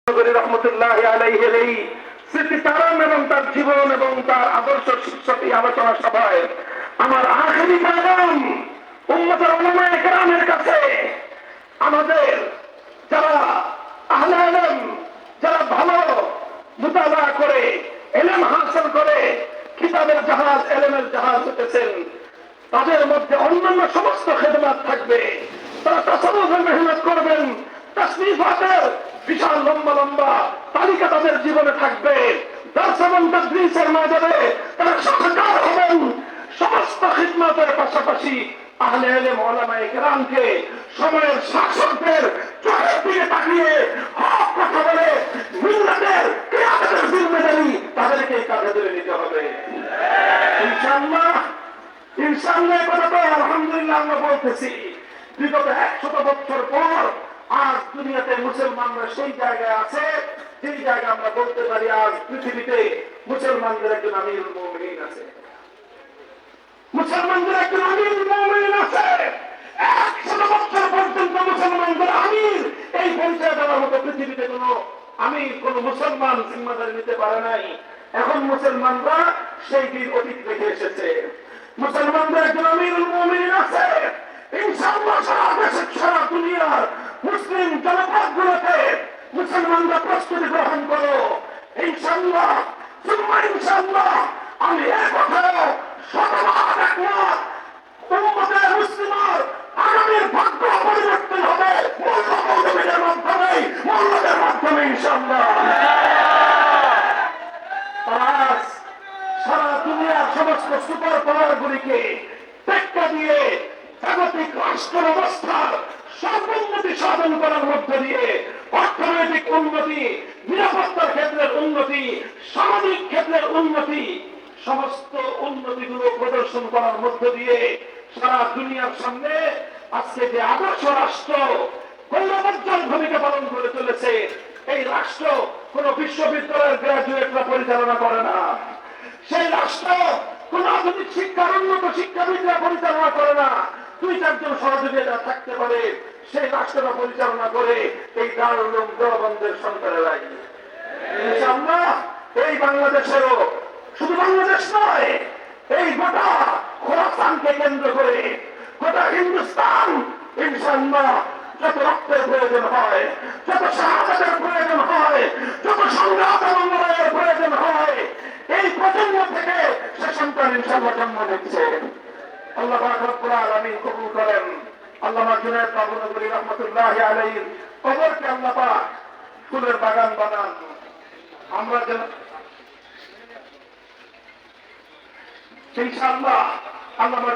রহমতুল্লাহ আলাইহির এই স্মৃতিচারণ এবং তার জীবন এবং তার আদর্শ শীর্ষক এই আলোচনা সভায় আমার আখেরি পেগাম উম্মতের উলামায়ে কেরামের কাছে, আমাদের যারা আহলে ইলম, যারা ভালো মুতালা করে ইলম হাসিল করে কিতাবের জাহাজ ইলমের জাহাজ হতেছেন, তাদের মধ্যে অন্যান্য সমস্ত খেদমত থাকবে। তারা তাসাউফের মেহনত করবেন, তাসনিফাতের বিশাল লম্বা লম্বা তালিকা তাদের জীবনে থাকবে। দর্স এবং তাদরিসের মাঝে তারা সহকার হবেন। সমস্ত খিদমতের পাশাপাশি আহলে ইলম উলামায়ে কেরামকে সময়ের শাসকদের চোখের দিকে তাকিয়ে হক কথা বলে মিল্লাতের কিয়ামতের জিম্মেদারি তাদেরকে কাঁধে ধরে নিতে হবে ইনশাআল্লাহ। ইনশাআল্লাহ কথা তো আলহামদুলিল্লাহ আমরা বলতেছি, বিগত 100 বছর পর আজ দুনিয়াতে মুসলমানরা সেই জায়গায় আছে যেই জায়গায় আমরা বলতে পারি আজ পৃথিবীতে মুসলমানদের একজন আমিরুল মুমিনিন আছে। মুসলমানদের একজন আমিরুল মুমিনিন আছে। 100 বছর পর্যন্ত মুসলমানদের আমির এই পরিচয় দেওয়ার মতো পৃথিবীতে কোনো আমির, কোনো মুসলমান জিম্মাদারি নিতে পারে নাই। এখন মুসলমানরা সেই দিন অতীত রেখে এসেছে। মুসলমানদের একজন আমিরুল মুমিনিন আছে। ইনশাআল্লাহ সারা দেশের সারা দুনিয়ার মুসলিম জনপদগুলোতে মুসলমানরা প্রস্তুতি গ্রহণ করো। ইনশাআল্লাহ সুম্মা ইনশাআল্লাহ আমি এক কথায় শতভাগ একমত, উম্মতের মুসলিমের আগামীর ভাগ্য পরিবর্তন হবে মৌলবাদের মাধ্যমে, মৌলদের মাধ্যমে ইনশাআল্লাহ। আজ সারা দুনিয়ার সমস্ত সুপার পাওয়ার গুলিকে টেক্কা দিয়ে জাগতিক রাষ্ট্র ব্যবস্থার সর্বোন্নতি সাধন করার মধ্য দিয়ে অর্থনৈতিক উন্নতি, নিরাপত্তার ক্ষেত্রের উন্নতি, সামাজিক ক্ষেত্রের উন্নতি, সমস্ত উন্নতিগুলো প্রদর্শন করার মধ্য দিয়ে সারা দুনিয়ার সামনে আজকে যে আদর্শ রাষ্ট্র গৌরবোজ্জ্বল ভূমিকা পালন করে চলেছে, এই রাষ্ট্র কোন বিশ্ববিদ্যালয়ের গ্রাজুয়েটরা পরিচালনা করে না। সেই রাষ্ট্র কোন আধুনিক শিক্ষার উন্নত শিক্ষাবিদরা পরিচালনা করে না। 2-4 জন সহযোগীরা থাকতে পারে, সেই রাষ্ট্রটা পরিচালনা করে এই দারুল উলুম দেওবন্দের সন্তানেরাই। ইনশাআল্লাহ এই বাংলাদেশেরও, শুধু বাংলাদেশ নয়, এই গোটা খোরাসানকে কেন্দ্র করে গোটা হিন্দুস্তান ইনশাআল্লাহ যত রক্তের প্রয়োজন হয়, যত শাহাদাতের প্রয়োজন হয়, যত সংগ্রাম এবং লড়াইয়ের প্রয়োজন হয়, এই প্রজন্ম থেকে সে সন্তান ইনশাআল্লাহ জন্ম নিচ্ছে। আল্লাহ পাক রব্বুল আলামিন কবুল করেন। আল্লামা জুনায়েদ বাবুনগরী রহমাতুল্লাহি আলাইহির কবরকে আল্লাহ পাক ফুলের বাগান বানান। আমরা যেন ইনশাআল্লাহ আল্লামা